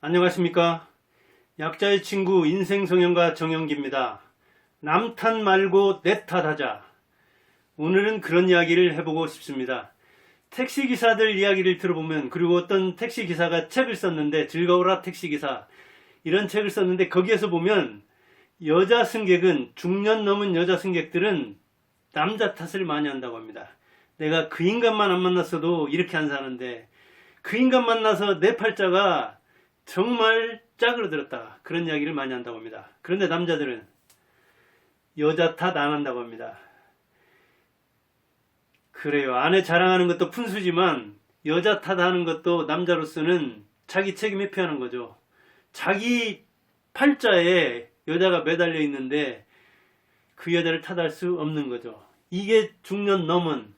안녕하십니까. 약자의 친구 인생성형가 정영기입니다. 남 탓 말고 내 탓하자. 오늘은 그런 이야기를 해보고 싶습니다. 택시기사들 이야기를 들어보면, 그리고 어떤 택시기사가 책을 썼는데, 즐거워라 택시기사, 이런 책을 썼는데, 거기에서 보면 여자 승객은, 중년 넘은 여자 승객들은 남자 탓을 많이 한다고 합니다. 내가 그 인간만 안 만났어도 이렇게 안 사는데, 그 인간 만나서 내 팔자가 정말 짜그러들었다, 그런 이야기를 많이 한다고 합니다. 그런데 남자들은 여자 탓 안 한다고 합니다. 그래요. 아내 자랑하는 것도 푼수지만 여자 탓하는 것도 남자로서는 자기 책임에 피하는 거죠. 자기 팔자에 여자가 매달려 있는데 그 여자를 탓할 수 없는 거죠. 이게 중년 넘은,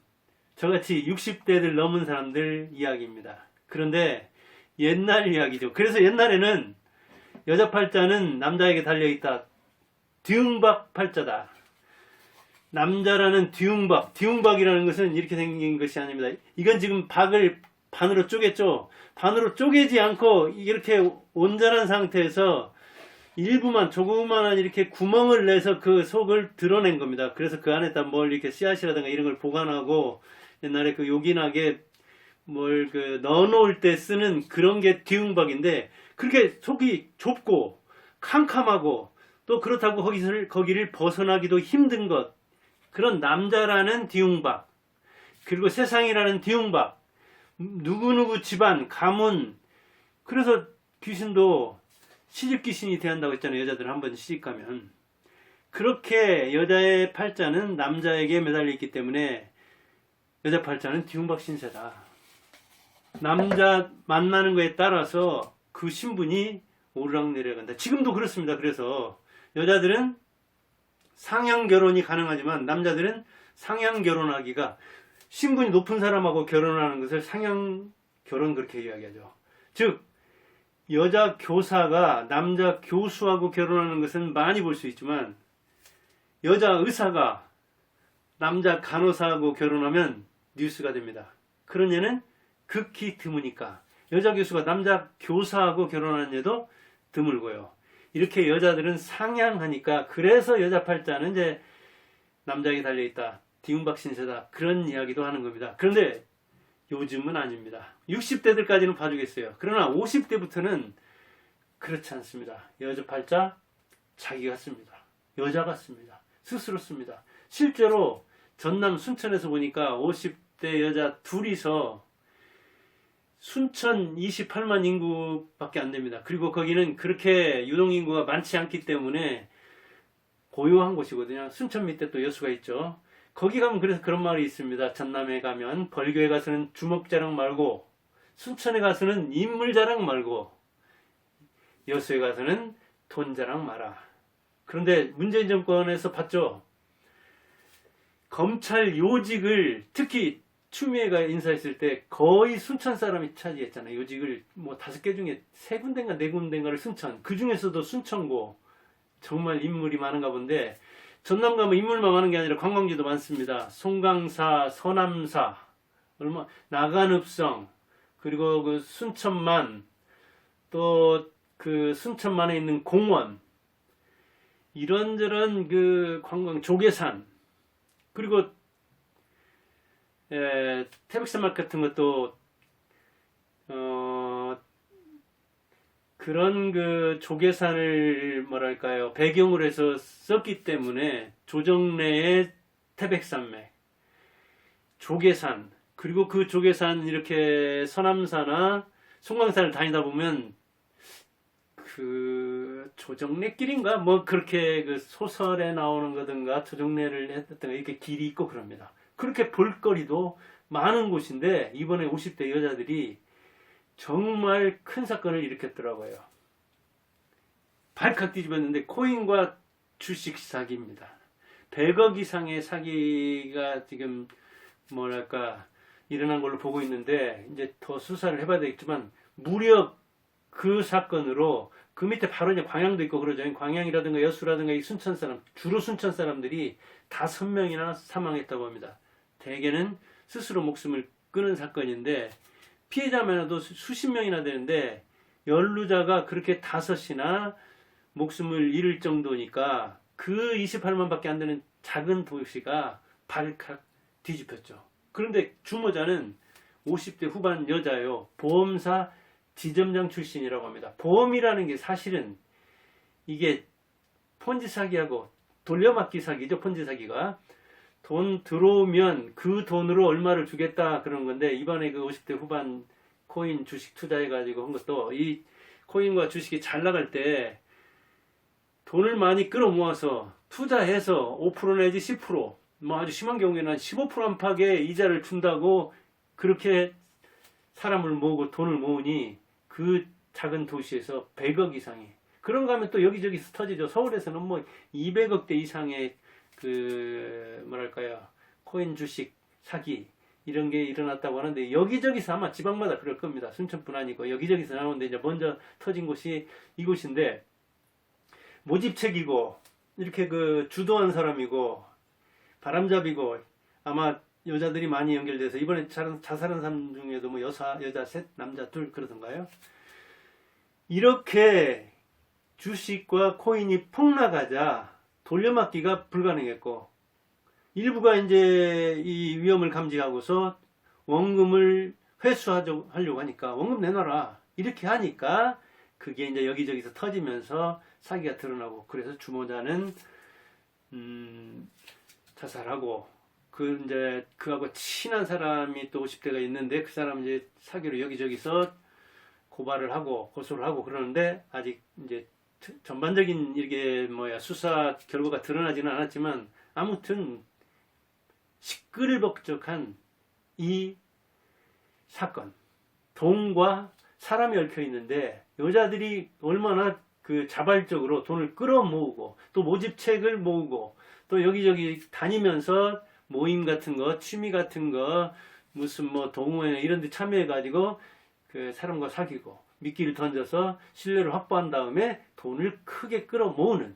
저같이 60대들 넘은 사람들 이야기입니다. 그런데 옛날 이야기죠. 그래서 옛날에는 여자 팔자는 남자에게 달려있다. 뒤웅박 팔자다. 남자라는 뒤웅박이라는 것은 이렇게 생긴 것이 아닙니다. 이건 지금 박을 반으로 쪼갰죠. 반으로 쪼개지 않고 이렇게 온전한 상태에서 일부만, 조그만한 이렇게 구멍을 내서 그 속을 드러낸 겁니다. 그래서 그 안에다 뭘 이렇게 씨앗이라든가 이런 걸 보관하고, 옛날에 그 요긴하게 뭘 넣어놓을 때 쓰는 그런 게 뒤웅박인데, 그렇게 속이 좁고 캄캄하고 또 그렇다고 거기를 벗어나기도 힘든 것, 그런 남자라는 뒤웅박, 그리고 세상이라는 뒤웅박, 누구누구 집안, 가문, 그래서 귀신도 시집 귀신이 대한다고 했잖아요. 여자들 한번 시집 가면. 그렇게 여자의 팔자는 남자에게 매달려 있기 때문에 여자 팔자는 뒤웅박 신세다. 남자 만나는 거에 따라서 그 신분이 오르락 내려간다. 지금도 그렇습니다. 그래서 여자들은 상향 결혼이 가능하지만 남자들은 상향 결혼하기가, 신분이 높은 사람하고 결혼하는 것을 상향 결혼, 그렇게 이야기하죠. 즉 여자 교사가 남자 교수하고 결혼하는 것은 많이 볼 수 있지만, 여자 의사가 남자 간호사하고 결혼하면 뉴스가 됩니다. 그런 예는 극히 드무니까 여자 교수가 남자 교사하고 결혼하는 예도 드물고요. 이렇게 여자들은 상향하니까, 그래서 여자 팔자는 이제 남자에게 달려있다, 뒤웅박 신세다, 그런 이야기도 하는 겁니다. 그런데 요즘은 아닙니다. 60대들까지는 봐주겠어요. 그러나 50대부터는 그렇지 않습니다. 여자 팔자 자기 같습니다. 여자 같습니다. 스스로 씁니다. 실제로 전남 순천에서 보니까 50대 여자 둘이서 순천 28만 인구밖에 안 됩니다. 그리고 거기는 그렇게 유동인구가 많지 않기 때문에 고요한 곳이거든요. 순천 밑에 또 여수가 있죠. 거기 가면 그래서 그런 말이 있습니다. 전남에 가면 벌교에 가서는 주먹 자랑 말고, 순천에 가서는 인물 자랑 말고, 여수에 가서는 돈 자랑 마라. 그런데 문재인 정권에서 봤죠. 검찰 요직을, 특히 추미애가 인사했을 때 거의 순천 사람이 차지했잖아요. 요직을 뭐 5개 중에 3군데인가 4군데인가를 순천, 그 중에서도 순천고 정말 인물이 많은가 본데, 전남 가면 인물만 많은 게 아니라 관광지도 많습니다. 송강사, 서남사, 나간읍성, 그리고 그 순천만, 또 그 순천만에 있는 공원, 이런저런 그 관광, 조계산, 그리고 태백산맥 같은 것도 그런 그 조계산을 뭐랄까요, 배경으로 해서 썼기 때문에 조정래의 태백산맥, 조계산, 그리고 그 조계산 이렇게 서남사나 송강산을 다니다 보면 그 조정래길인가 뭐 그렇게 그 소설에 나오는 거든가 조정래를 했던가 이렇게 길이 있고 그럽니다. 그렇게 볼거리도 많은 곳인데, 이번에 50대 여자들이 정말 큰 사건을 일으켰더라고요. 발칵 뒤집었는데 코인과 주식 사기입니다. 100억 이상의 사기가 지금 뭐랄까 일어난 걸로 보고 있는데, 이제 더 수사를 해봐야 되겠지만, 무려 그 사건으로 그 밑에 바로 이제 광양도 있고 그러죠. 광양이라든가 여수라든가 이 순천 사람, 주로 순천 사람들이 5명이나 사망했다고 합니다. 대개는 스스로 목숨을 끊은 사건인데, 피해자만 해도 수십 명이나 되는데 연루자가 그렇게 5이나 목숨을 잃을 정도니까 그 28만밖에 안 되는 작은 도시가 발칵 뒤집혔죠. 그런데 주모자는 50대 후반 여자요. 보험사 지점장 출신이라고 합니다. 보험이라는 게 사실은 이게 폰지 사기하고 돌려막기 사기죠. 폰지 사기가. 돈 들어오면 그 돈으로 얼마를 주겠다 그런 건데, 이번에 그 50대 후반 코인 주식 투자해가지고 한 것도, 이 코인과 주식이 잘 나갈 때 돈을 많이 끌어모아서 투자해서 5% 내지 10%, 뭐 아주 심한 경우에는 한 15% 안팎의 이자를 준다고 그렇게 사람을 모으고 돈을 모으니 그 작은 도시에서 100억 이상이, 그런가 하면 또 여기저기서 터지죠. 서울에서는 뭐 200억대 이상의 그 뭐랄까요, 코인 주식 사기 이런 게 일어났다고 하는데, 여기저기서 아마 지방마다 그럴 겁니다. 순천뿐 아니고 여기저기서 나오는데, 이제 먼저 터진 곳이 이곳인데, 모집책이고 이렇게 그 주도한 사람이고 바람잡이고, 아마 여자들이 많이 연결돼서 이번에 자살한 사람 중에도 뭐 여자 셋, 남자 둘 그러던가요? 이렇게 주식과 코인이 폭락하자 돌려막기가 불가능했고, 일부가 이제 이 위험을 감지하고서 원금을 회수하려고 하니까 원금 내놔라 이렇게 하니까 그게 이제 여기저기서 터지면서 사기가 드러나고, 그래서 주모자는 자살하고, 그 이제 그하고 친한 사람이 또 50대가 있는데, 그 사람 이제 사기로 여기저기서 고발을 하고 고소를 하고 그러는데, 아직 이제 전반적인 이게 수사 결과가 드러나지는 않았지만, 아무튼 시끌벅적한 이 사건, 돈과 사람이 얽혀 있는데, 여자들이 얼마나 그 자발적으로 돈을 끌어모으고 또 모집책을 모으고 또 여기저기 다니면서 모임 같은 거, 취미 같은 거, 무슨 뭐 동호회 이런 데 참여해 가지고 그 사람과 사귀고 미끼를 던져서 신뢰를 확보한 다음에 돈을 크게 끌어모으는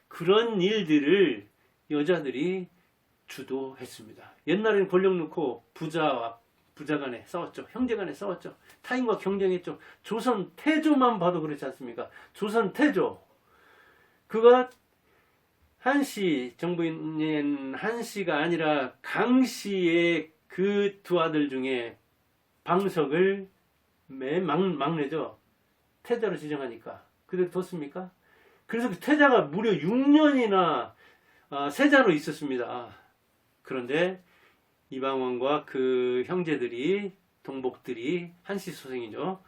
그런 일들을 여자들이 주도했습니다. 옛날에는 권력 놓고 부자와 부자 간에 싸웠죠. 형제 간에 싸웠죠. 타인과 경쟁했죠. 조선 태조만 봐도 그렇지 않습니까? 조선 태조, 그가 한씨, 정부인 한씨가 아니라 강씨의 그 두 아들 중에 방석을 막내죠. 태자로 지정하니까. 그대로 뒀습니까? 그래서 그 태자가 무려 6년이나 세자로 있었습니다. 그런데 이방원과 그 형제들이, 동복들이, 한씨 소생이죠,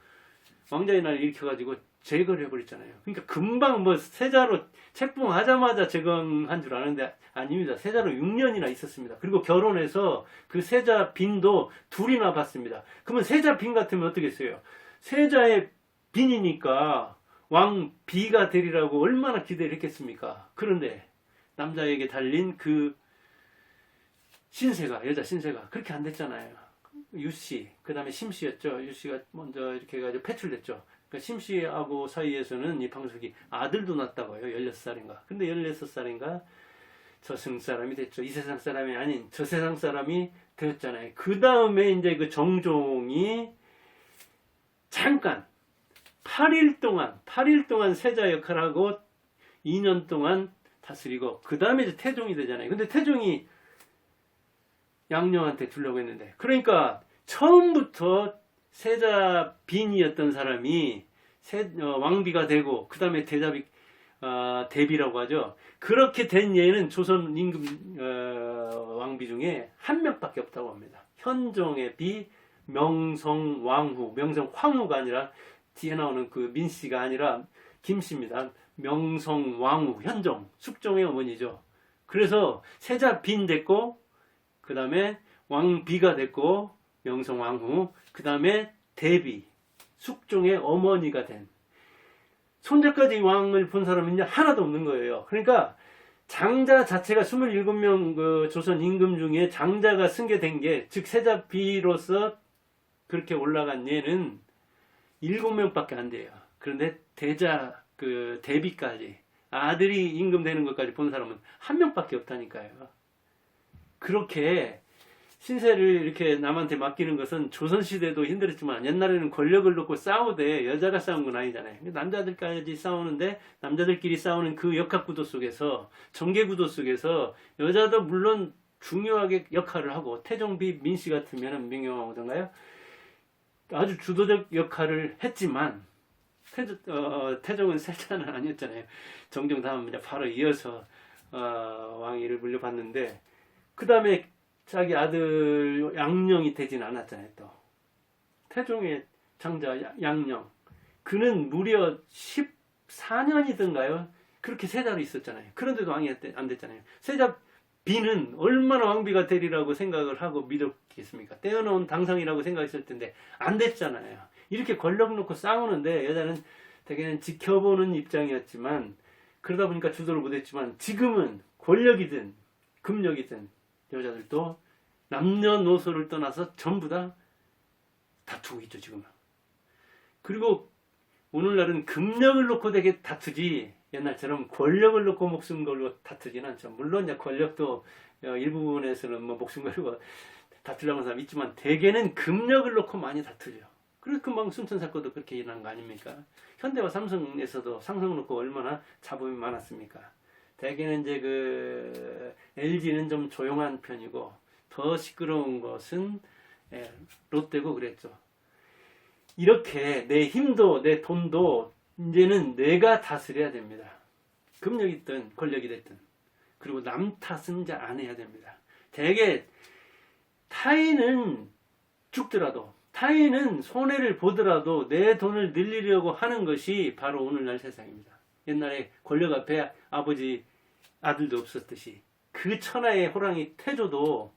왕자의 날을 일으켜가지고 제거를 해버렸잖아요. 그러니까 금방 뭐 세자로 책봉하자마자 제거한 줄 아는데 아닙니다. 세자로 6년이나 있었습니다. 그리고 결혼해서 그 세자 빈도 둘이나 받습니다. 그러면 세자 빈 같으면 어떻겠어요? 세자의 빈이니까 왕 비가 되리라고 얼마나 기대를 했겠습니까? 그런데 남자에게 달린 그 신세가, 여자 신세가 그렇게 안 됐잖아요. 유씨, 그 다음에 심씨였죠. 유씨가 먼저 이렇게 해가지고 패출됐죠. 그러니까 심씨하고 사이에서는 이 방석이 아들도 낳았다고 해요. 16살인가. 근데 16살인가 저승 사람이 됐죠. 이 세상 사람이 아닌 저 세상 사람이 되었잖아요. 그 다음에 이제 그 정종이 잠깐 8일 동안 세자 역할을 하고 2년 동안 다스리고, 그 다음에 이제 태종이 되잖아요. 근데 태종이 양녀한테 주려고 했는데, 그러니까 처음부터 세자 빈이었던 사람이 왕비가 되고, 그 다음에 대비라고 하죠. 그렇게 된 예는 조선 임금 왕비 중에 한 명밖에 없다고 합니다. 현종의 비 명성왕후, 명성황후가 아니라 뒤에 나오는 그 민씨가 아니라 김씨입니다. 명성왕후, 현종, 숙종의 어머니죠. 그래서 세자 빈 됐고, 그 다음에 왕비가 됐고, 명성왕후, 그 다음에 대비, 숙종의 어머니가 된, 손자까지 왕을 본 사람이 이제 하나도 없는 거예요. 그러니까 장자 자체가 27명 그 조선 임금 중에 장자가 승계된 게, 즉 세자비로서 그렇게 올라간 예는 7명밖에 안 돼요. 그런데 그 대비까지, 아들이 임금 되는 것까지 본 사람은 한 명밖에 없다니까요. 그렇게 신세를 이렇게 남한테 맡기는 것은 조선시대도 힘들었지만 옛날에는 권력을 놓고 싸우되 여자가 싸운 건 아니잖아요. 남자들까지 싸우는데 남자들끼리 싸우는 그 역학구도 속에서 정계구도 속에서 여자도 물론 중요하게 역할을 하고 태종비 민씨 같으면 민경왕후던가요? 아주 주도적 역할을 했지만 태종은 세자는 아니었잖아요. 정종 다음 바로 이어서 왕위를 물려받는데 그 다음에 자기 아들 양령이 되진 않았잖아요. 또 태종의 장자 양령 그는 무려 14년이던가요? 그렇게 세자로 있었잖아요. 그런데도 왕이 안 됐잖아요. 세자 비는 얼마나 왕비가 되리라고 생각을 하고 믿었겠습니까? 떼어놓은 당상이라고 생각했을 텐데 안 됐잖아요. 이렇게 권력 놓고 싸우는데 여자는 대개는 지켜보는 입장이었지만 그러다 보니까 주도를 못했지만 지금은 권력이든 금력이든 여자들도 남녀노소를 떠나서 전부 다 다투고 있죠 지금은. 그리고 오늘날은 금력을 놓고 되게 다투지 옛날처럼 권력을 놓고 목숨 걸고 다투지는 않죠. 물론 이제 권력도 일부분에서는 뭐 목숨 걸고 다투려고 하는 사람 있지만 대개는 금력을 놓고 많이 다투죠. 그래서 금방 순천 사건도 그렇게 일어난 거 아닙니까? 현대와 삼성에서도 삼성을 놓고 얼마나 잡음이 많았습니까? 대개는 이제 그 LG는 좀 조용한 편이고 더 시끄러운 것은 롯데고 그랬죠. 이렇게 내 힘도 내 돈도 이제는 내가 다스려야 됩니다. 금력이 있든 권력이 됐든. 그리고 남 탓은 이제 안 해야 됩니다. 대개 타인은 죽더라도 타인은 손해를 보더라도 내 돈을 늘리려고 하는 것이 바로 오늘날 세상입니다. 옛날에 권력 앞에 아버지 아들도 없었듯이 그 천하의 호랑이 태조도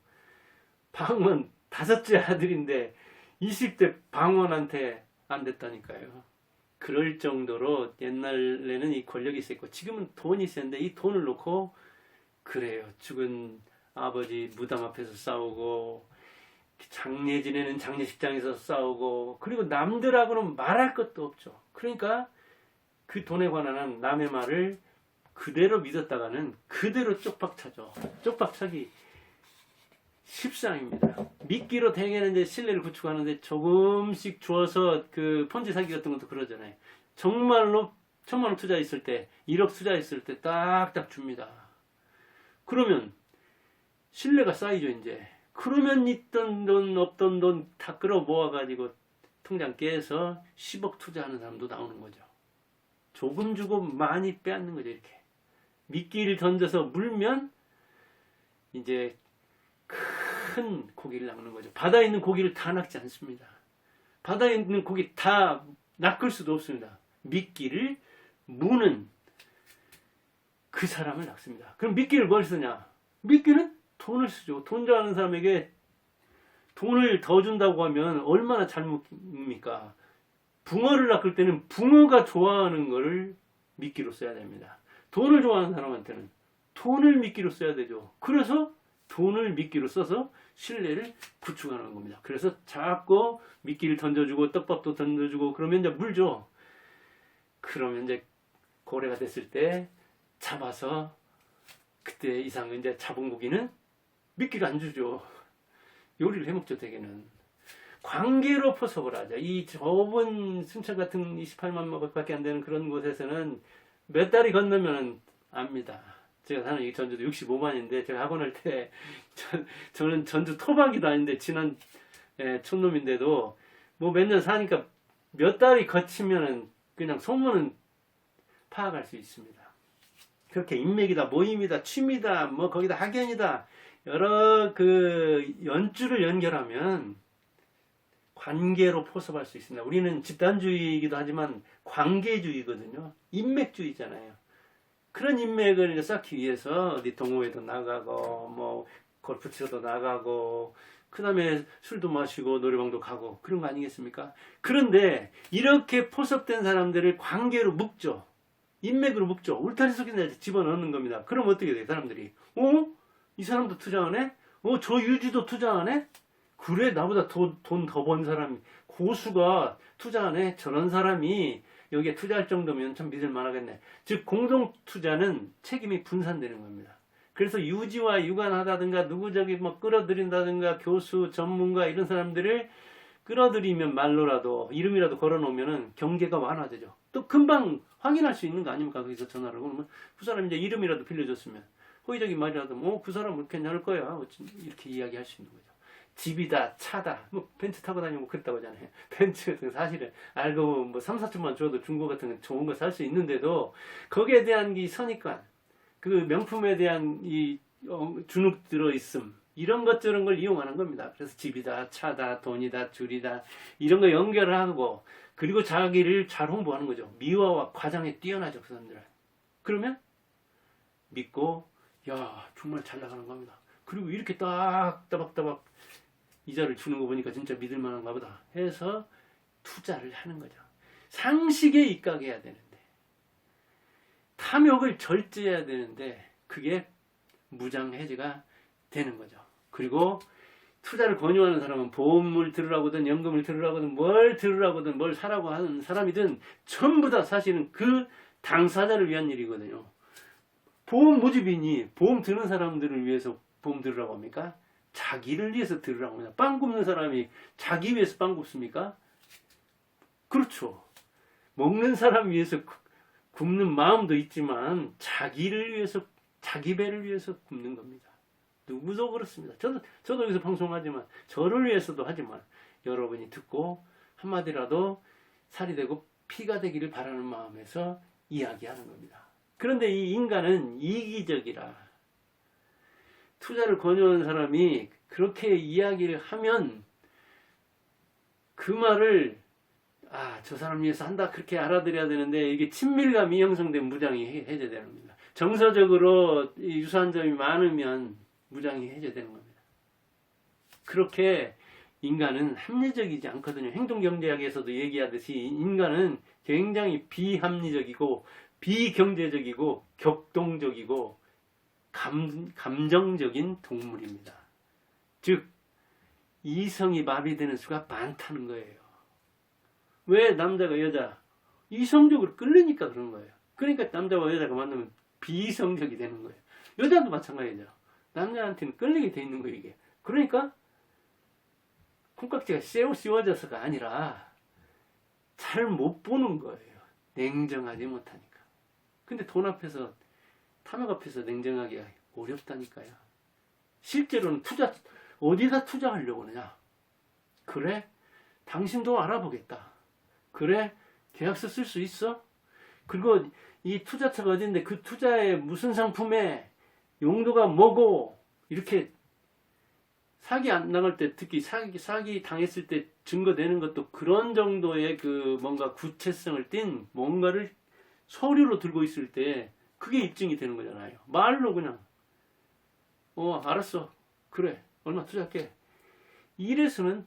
방원 5째 아들인데 20대 방원한테 안 됐다니까요. 그럴 정도로 옛날에는 이 권력이 있었고 지금은 돈이 있었는데 이 돈을 놓고 그래요. 죽은 아버지 무당 앞에서 싸우고 장례 지내는 장례식장에서 싸우고 그리고 남들하고는 말할 것도 없죠. 그러니까 그 돈에 관한 남의 말을 그대로 믿었다가는 그대로 쪽박차죠. 쪽박차기 십상입니다. 미끼로 대개는 이제 신뢰를 구축하는데 조금씩 주어서 그 폰지 사기 같은 것도 그러잖아요. 정말로 1,000만 원 투자했을 때 1억 투자했을 때 딱딱 줍니다. 그러면 신뢰가 쌓이죠 이제. 그러면 있던 돈 없던 돈 다 끌어 모아가지고 통장 깨서 10억 투자하는 사람도 나오는 거죠. 조금 주고 많이 빼앗는 거죠 이렇게. 미끼를 던져서 물면 이제 큰 고기를 낚는 거죠. 바다에 있는 고기를 다 낚지 않습니다. 바다에 있는 고기 다 낚을 수도 없습니다. 미끼를 무는 그 사람을 낚습니다. 그럼 미끼를 뭘 쓰냐? 미끼는 돈을 쓰죠. 돈 좋아하는 사람에게 돈을 더 준다고 하면 얼마나 잘못입니까? 붕어를 낚을 때는 붕어가 좋아하는 거를 미끼로 써야 됩니다. 돈을 좋아하는 사람한테는 돈을 미끼로 써야 되죠. 그래서 돈을 미끼로 써서 신뢰를 구축하는 겁니다. 그래서 자꾸 미끼를 던져주고 떡밥도 던져주고 그러면 이제 물죠. 그러면 이제 고래가 됐을 때 잡아서 그때 이상 이제 잡은 고기는 미끼를 안 주죠. 요리를 해먹죠 대개는. 관계로 포섭을 하죠. 이 좁은 순천 같은 28만 밖에 안 되는 그런 곳에서는 몇 달이 건너면 압니다. 제가 사는 이 전주도 65만인데 제가 학원 할 때 저는 전주 토박이도 아닌데 지난 촌놈인데도 뭐 몇 년 사니까 몇 달이 거치면은 그냥 소문은 파악할 수 있습니다. 그렇게 인맥이다, 모임이다, 취미다, 뭐 거기다 학연이다 여러 그 연줄을 연결하면 관계로 포섭할 수 있습니다. 우리는 집단주의이기도 하지만 관계주의거든요. 인맥주의잖아요. 그런 인맥을 이제 쌓기 위해서 어디 동호회도 나가고 뭐 골프 치러도 나가고 그 다음에 술도 마시고 노래방도 가고 그런 거 아니겠습니까? 그런데 이렇게 포섭된 사람들을 관계로 묶죠. 인맥으로 묶죠. 울타리 속에 집어넣는 겁니다. 그럼 어떻게 돼요? 사람들이 이 사람도 투자하네? 저 유지도 투자하네? 그래 나보다 돈 더 번 사람이 고수가 투자하네? 저런 사람이 여기에 투자할 정도면 참 믿을 만하겠네. 즉 공동 투자는 책임이 분산되는 겁니다. 그래서 유지와 유관하다든가 누구 저기 뭐 끌어들인다든가 교수, 전문가 이런 사람들을 끌어들이면 말로라도 이름이라도 걸어놓으면은 경계가 완화되죠. 또 금방 확인할 수 있는 거 아닙니까? 거기서 전화를 그러면 그 사람 이제 이름이라도 빌려줬으면 호의적인 말이라도 그 사람 괜찮을 거야 이렇게 이야기할 수 있는 거죠. 집이다, 차다, 뭐 벤츠 타고 다니고 그랬다고 하잖아요. 벤츠 같은 거 사실은 알고 보면 뭐 3, 4천만 줘도 중고 같은 거 좋은 거 살 수 있는데도 거기에 대한 이 선입관, 그 명품에 대한 이 주눅 들어 있음, 이런 것 저런 걸 이용하는 겁니다. 그래서 집이다, 차다, 돈이다, 줄이다 이런 거 연결하고 그리고 자기를 잘 홍보하는 거죠. 미화와 과장에 뛰어나죠, 그 사람들은. 그러면 믿고 야 정말 잘 나가는 겁니다. 그리고 이렇게 딱 따박따박 이자를 주는 거 보니까 진짜 믿을 만한가 보다 해서 투자를 하는 거죠. 상식에 입각해야 되는데 탐욕을 절제해야 되는데 그게 무장해제가 되는 거죠. 그리고 투자를 권유하는 사람은 보험을 들으라고든 연금을 들으라고든 뭘 들으라고든 뭘 사라고 하는 사람이든 전부 다 사실은 그 당사자를 위한 일이거든요. 보험 모집인이 보험 드는 사람들을 위해서 보험 들으라고 합니까? 자기를 위해서 들으라고 합니다. 빵 굽는 사람이 자기 위해서 빵 굽습니까? 그렇죠. 먹는 사람 위해서 굽는 마음도 있지만 자기를 위해서, 자기 배를 위해서 굽는 겁니다. 누구도 그렇습니다. 저도 여기서 방송하지만 저를 위해서도 하지만 여러분이 듣고 한마디라도 살이 되고 피가 되기를 바라는 마음에서 이야기하는 겁니다. 그런데 이 인간은 이기적이라 투자를 권유하는 사람이 그렇게 이야기를 하면 그 말을 저 사람 위해서 한다 그렇게 알아들여야 되는데 이게 친밀감이 형성된 무장이 해제되는 겁니다. 정서적으로 유사한 점이 많으면 무장이 해제되는 겁니다. 그렇게 인간은 합리적이지 않거든요. 행동경제학에서도 얘기하듯이 인간은 굉장히 비합리적이고 비경제적이고 격동적이고 감정적인 동물입니다. 즉 이성이 마비되는 수가 많다는 거예요. 왜 남자가 여자 이성적으로 끌리니까 그런 거예요. 그러니까 남자와 여자가 만나면 비이성적이 되는 거예요. 여자도 마찬가지죠. 남자한테는 끌리게 돼 있는 거예요, 이게. 그러니까 콩깍지가 씌워져서가 아니라 잘 못 보는 거예요. 냉정하지 못하니까. 근데 돈 앞에서 탐욕 앞에서 냉정하기가 어렵다니까요. 실제로는 어디다 투자하려고 하느냐? 그래? 당신도 알아보겠다. 그래? 계약서 쓸 수 있어? 그리고 이 투자처가 어딘데 그 투자에 무슨 상품에 용도가 뭐고 이렇게 사기 안 나갈 때 특히 사기 당했을 때 증거되는 것도 그런 정도의 그 뭔가 구체성을 띈 뭔가를 서류로 들고 있을 때 그게 입증이 되는 거잖아요. 말로 그냥 알았어. 그래. 얼마 투자할게. 이래서는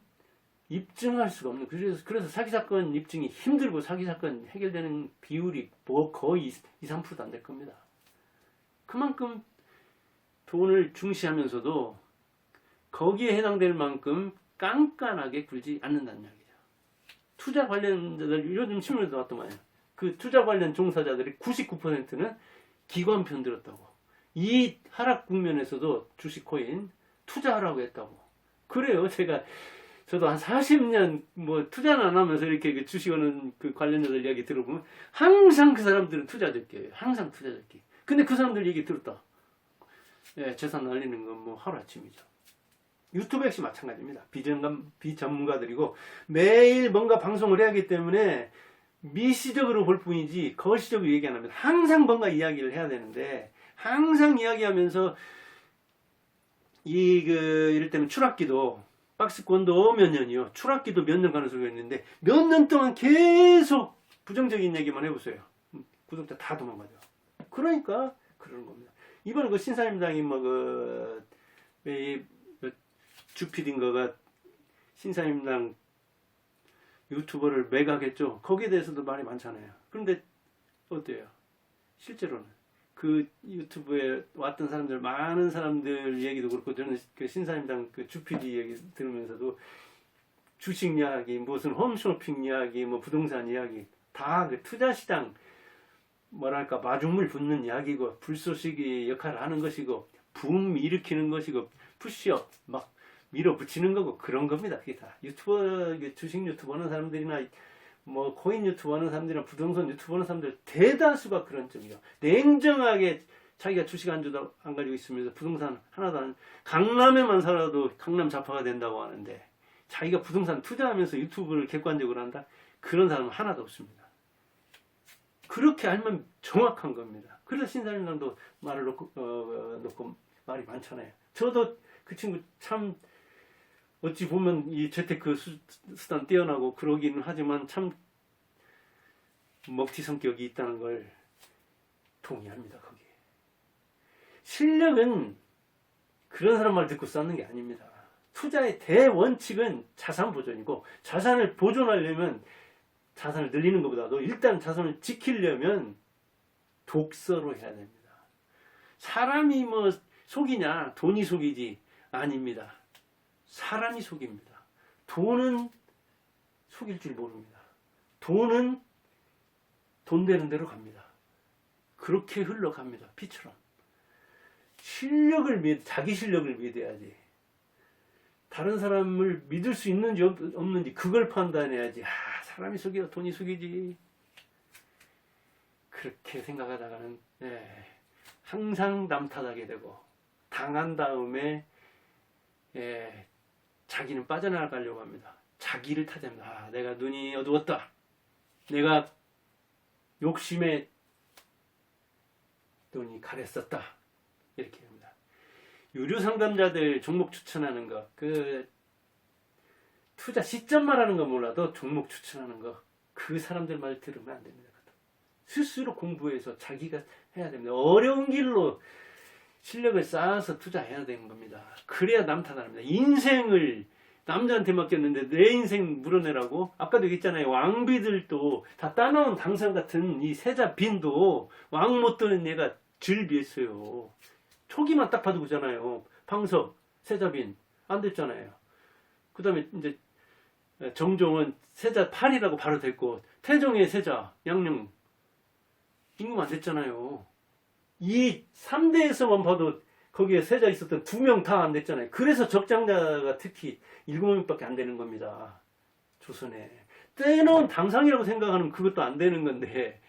입증할 수가 없는. 그래서 사기사건 입증이 힘들고 사기사건 해결되는 비율이 거의 2~3%도 안 될 겁니다. 그만큼 돈을 중시하면서도 거기에 해당될 만큼 깐깐하게 굴지 않는다는 이야기죠. 투자 관련자들 요즘 신문에도 나왔더만요. 그 투자 관련 종사자들이 99%는 기관 편 들었다고. 이 하락 국면에서도 주식 코인 투자하라고 했다고. 그래요. 저도 한 40년 투자는 안 하면서 이렇게 그 주식하는 그 관련자들 이야기 들어보면 항상 그 사람들은 투자적이에요. 항상 투자적이. 근데 그 사람들 얘기 들었다. 예, 재산 날리는 건 하루아침이죠. 유튜브 역시 마찬가지입니다. 비전문가들이고 매일 뭔가 방송을 해야 하기 때문에 미시적으로 볼 뿐이지 거시적으로 얘기 안 합니다. 항상 뭔가 이야기를 해야 되는데 항상 이야기하면서 이를테면 추락기도 박스권도 몇 년이요. 추락기도 몇 년 가는 소리가 있는데 몇 년 동안 계속 부정적인 얘기만 해보세요. 구독자 다 도망가죠. 그러니까 그러는 겁니다. 이번에 그 신사임당이 주피딘거가 신사임당 유튜버를 매각했죠. 거기에 대해서도 말이 많잖아요. 그런데 어때요? 실제로는 그 유튜브에 왔던 사람들, 많은 사람들 얘기도 그렇고 저는 그 신사임당 그 주피디 얘기 들으면서도 주식 이야기, 무슨 홈쇼핑 이야기, 부동산 이야기 다 그 투자시장 뭐랄까 마중물 붙는 이야기고 불쏘시개 역할을 하는 것이고 붐 일으키는 것이고 푸시업 막 밀어붙이는 거고 그런 겁니다. 그게 다 유튜버, 주식 유튜버 하는 사람들이나 뭐 코인 유튜버 하는 사람들이나 부동산 유튜버 하는 사람들 대다수가 그런 쪽이요. 냉정하게 자기가 주식 안 가지고 있으면서 부동산 하나도 안, 강남에만 살아도 강남 좌파가 된다고 하는데 자기가 부동산 투자하면서 유튜브를 객관적으로 한다? 그런 사람은 하나도 없습니다. 그렇게 알면 정확한 겁니다. 그래서 신사임당도 말을 놓고 말이 많잖아요. 저도 그 친구 참 어찌 보면 이 재테크 수단 뛰어나고 그러기는 하지만 참 먹튀 성격이 있다는 걸 동의합니다. 거기에 실력은 그런 사람 말 듣고 쌓는 게 아닙니다. 투자의 대원칙은 자산 보존이고 자산을 보존하려면 자산을 늘리는 것보다도 일단 자산을 지키려면 독서로 해야 됩니다. 사람이 뭐 속이냐 돈이 속이지 아닙니다. 사람이 속입니다. 돈은 속일 줄 모릅니다. 돈은 돈 되는 대로 갑니다. 그렇게 흘러갑니다. 피처럼. 자기 실력을 믿어야지. 다른 사람을 믿을 수 있는지 없는지 그걸 판단해야지. 사람이 속여 돈이 속이지. 그렇게 생각하다가는 항상 남 탓하게 되고 당한 다음에 자기는 빠져나가려고 합니다. 자기를 탓합니다. 내가 눈이 어두웠다. 내가 욕심에 눈이 가랬었다. 이렇게 합니다. 유료 상담자들 종목 추천하는 거, 투자 시점 말하는 거 몰라도 종목 추천하는 거, 그 사람들 말 들으면 안 됩니다. 스스로 공부해서 자기가 해야 됩니다. 어려운 길로 실력을 쌓아서 투자해야 되는 겁니다. 그래야 남 탓 안 합니다. 인생을 남자한테 맡겼는데 내 인생 물어내라고? 아까도 얘기했잖아요. 왕비들도 다 따놓은 당상 같은 이 세자 빈도 왕 못 드는 얘가 즐비했어요. 초기만 딱 봐도 그잖아요. 방석, 세자빈 안 됐잖아요. 그 다음에 이제 정종은 세자 8이라고 바로 됐고 태종의 세자 양령 임금 안 됐잖아요. 이 3대에서만 봐도 거기에 세자 있었던 2명 다 안 됐잖아요. 그래서 적장자가 특히 7명밖에 안 되는 겁니다. 조선에. 떼놓은 당상이라고 생각하는 그것도 안 되는 건데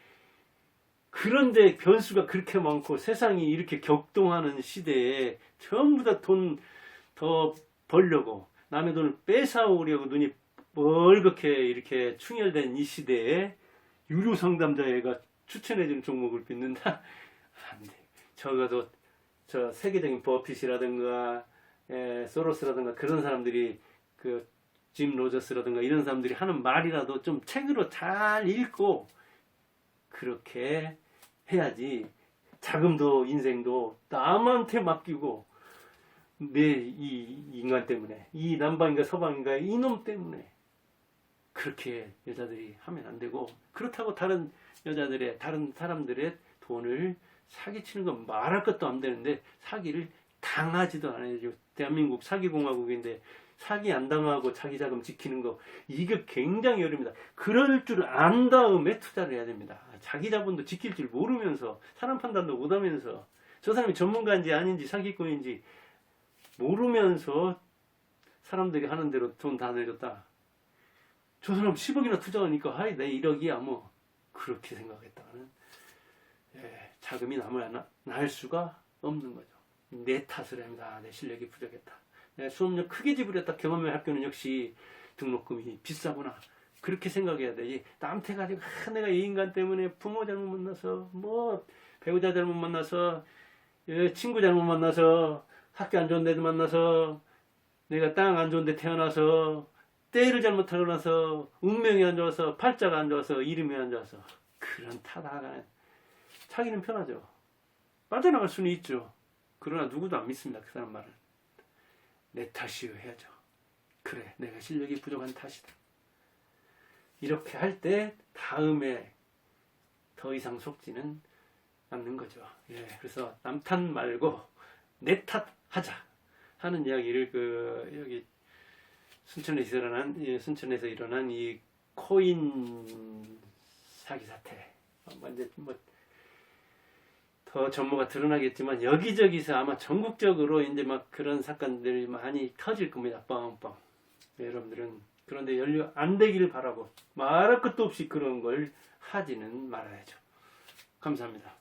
그런데 변수가 그렇게 많고 세상이 이렇게 격동하는 시대에 전부 다 돈 더 벌려고 남의 돈을 뺏어오려고 눈이 멀겋게 이렇게 충혈된 이 시대에 유료 상담자애가 추천해주는 종목을 믿는다? 안 돼. 적어도 저 세계적인 버핏이라든가 소로스라든가 그런 사람들이 짐 로저스라든가 이런 사람들이 하는 말이라도 좀 책으로 잘 읽고 그렇게 해야지. 자금도 인생도 남한테 맡기고 이 인간 때문에 이 남방인가 서방인가 이놈 때문에 그렇게 여자들이 하면 안 되고 그렇다고 다른 여자들의 다른 사람들의 돈을 사기치는 건 말할 것도 안 되는데 사기를 당하지도 않아야죠. 대한민국 사기공화국인데 사기 안 당하고 자기 자금 지키는 거 이게 굉장히 어렵니다. 그럴 줄 안 다음에 투자를 해야 됩니다. 자기 자본도 지킬 줄 모르면서 사람 판단도 못하면서 저 사람이 전문가인지 아닌지 사기꾼인지 모르면서 사람들이 하는 대로 돈 다 내줬다. 저 사람 10억이나 투자하니까 하이 내 1억이야 뭐 그렇게 생각했다가는 자금이 날 수가 없는 거죠. 내 탓을 합니다. 내 실력이 부족했다. 내가 수업료 크게 지불했다. 경험의 학교는 역시 등록금이 비싸구나. 그렇게 생각해야 되지. 남한테 가지고 내가 이 인간 때문에 부모 잘못 만나서 뭐 배우자 잘못 만나서 친구 잘못 만나서 학교 안 좋은 데도 만나서 내가 땅 안 좋은 데 태어나서 때를 잘못 태어나서 운명이 안 좋아서 팔자가 안 좋아서 이름이 안 좋아서 그런 탓하가 자기는 편하죠. 빠져나갈 수는 있죠. 그러나 누구도 안 믿습니다. 그 사람 말은. 내 탓이요 해야죠. 그래 내가 실력이 부족한 탓이다. 이렇게 할 때 다음에 더 이상 속지는 않는 거죠. 그래서 남 탓 말고 내 탓하자 하는 이야기를 여기 순천에서 일어난 이 코인 사기 사태. 이제 더 전모가 드러나겠지만 여기저기서 아마 전국적으로 이제 막 그런 사건들이 많이 터질 겁니다. 뻥뻥. 네, 여러분들은 그런데 연루 안 되기를 바라고 말할 것도 없이 그런 걸 하지는 말아야죠. 감사합니다.